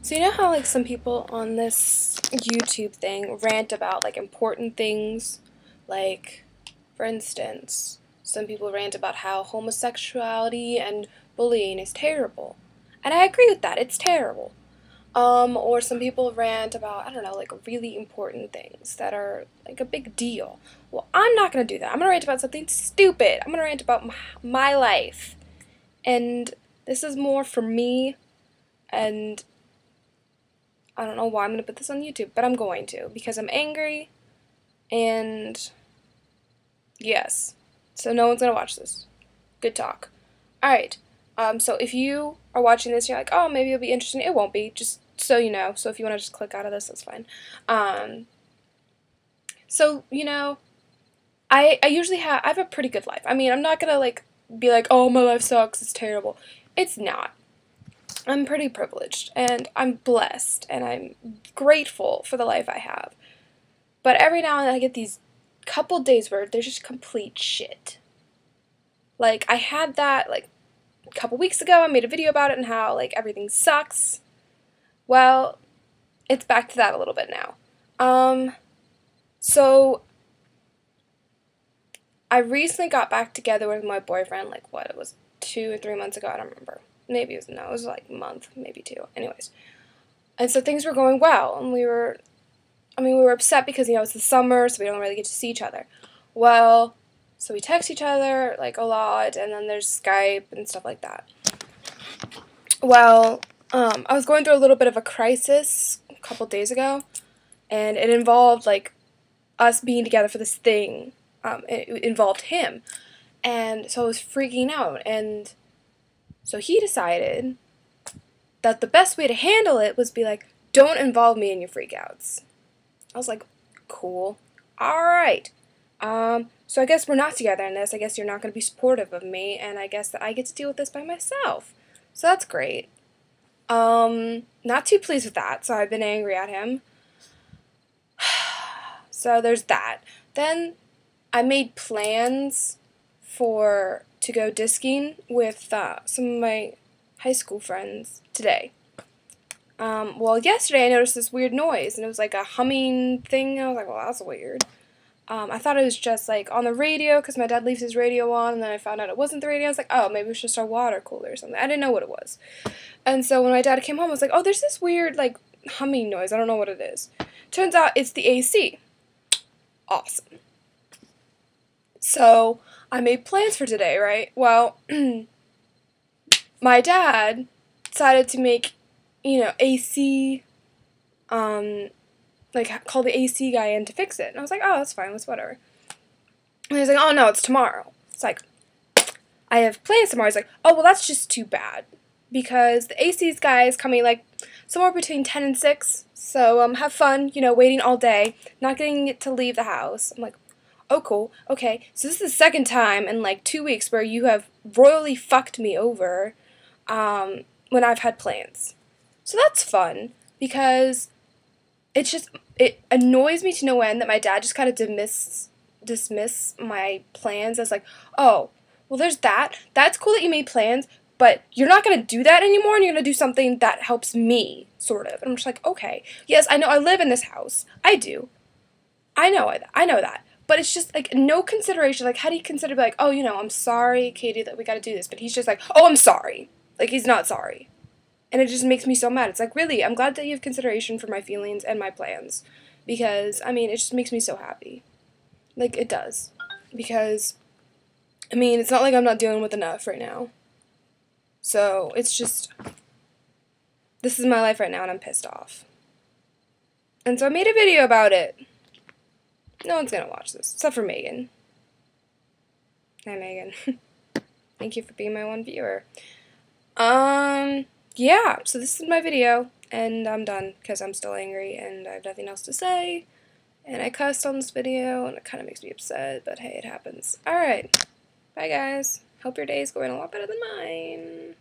So you know how like some people on this YouTube thing rant about like important things, like for instance, some people rant about how homosexuality and bullying is terrible. And I agree with that, it's terrible. Or some people rant about, I don't know, like really important things that are like a big deal. Well, I'm not gonna do that. I'm gonna rant about something stupid. I'm gonna rant about my life. And this is more for me, and I don't know why I'm going to put this on YouTube, but I'm going to because I'm angry, and yes. So no one's going to watch this. Good talk. Alright, so if you are watching this, you're like, oh, maybe it'll be interesting. It won't be, just so you know. So if you want to just click out of this, that's fine. So, you know, I usually I have a pretty good life. I mean, I'm not going to, like, be like, oh, my life sucks, it's terrible. It's not. I'm pretty privileged, and I'm blessed, and I'm grateful for the life I have. But every now and then I get these couple days where there's just complete shit. Like, I had that, like, a couple weeks ago. I made a video about it and how, like, everything sucks. Well, it's back to that a little bit now. So I recently got back together with my boyfriend, like, what, it was 2 or 3 months ago, I don't remember. Maybe it was like a month, maybe 2. Anyways. And so things were going well, and we were upset because, you know, it's the summer, so we don't really get to see each other. Well, so we text each other, like, a lot, and then there's Skype and stuff like that. Well, I was going through a little bit of a crisis a couple days ago, and it involved, like, us being together for this thing. It involved him, and so I was freaking out, and so he decided that the best way to handle it was be like, don't involve me in your freakouts. I was like, cool. Alright. So I guess we're not together in this. I guess you're not going to be supportive of me, and I guess that I get to deal with this by myself. So that's great. Not too pleased with that, so I've been angry at him. So there's that. Then I made plans to go disking with some of my high school friends today. Well, yesterday I noticed this weird noise, and it was like a humming thing. I was like, well, that's weird. I thought it was just like on the radio, because my dad leaves his radio on, and then I found out it wasn't the radio. I was like, oh, maybe it's just our water cooler or something. I didn't know what it was. And so when my dad came home, I was like, oh, there's this weird, like, humming noise. I don't know what it is. Turns out it's the AC. Awesome. So I made plans for today, right? Well, my dad decided to make, you know, AC, like, call the AC guy in to fix it. And I was like, oh, that's fine, that's whatever. And he was like, oh, no, it's tomorrow. It's like, I have plans tomorrow. He's like, oh, well, that's just too bad. Because the AC's guy is coming, like, somewhere between 10 and 6. So, have fun, you know, waiting all day, not getting to leave the house. I'm like, oh, cool, okay. So this is the second time in, like, 2 weeks where you have royally fucked me over, when I've had plans. So that's fun, because it annoys me to no end that my dad just kind of dismiss my plans as like, oh, well, there's that. That's cool that you made plans, but you're not going to do that anymore, and you're going to do something that helps me, sort of. And I'm just like, okay, yes, I know I live in this house. I do. I know that. But it's just, like, no consideration. Like, how do you consider, like, oh, you know, I'm sorry, Katie, that we got to do this. But he's just like, oh, I'm sorry. Like, he's not sorry. And it just makes me so mad. It's like, really, I'm glad that you have consideration for my feelings and my plans. Because, I mean, it just makes me so happy. Like, it does. Because, I mean, it's not like I'm not dealing with enough right now. So, it's just, this is my life right now, and I'm pissed off. And so I made a video about it. No one's gonna watch this, except for Megan. Hi, Megan. Thank you for being my one viewer. Yeah, so this is my video, and I'm done, because I'm still angry, and I have nothing else to say, and I cussed on this video, and it kind of makes me upset, but hey, it happens. Alright, bye guys. Hope your day is going a lot better than mine.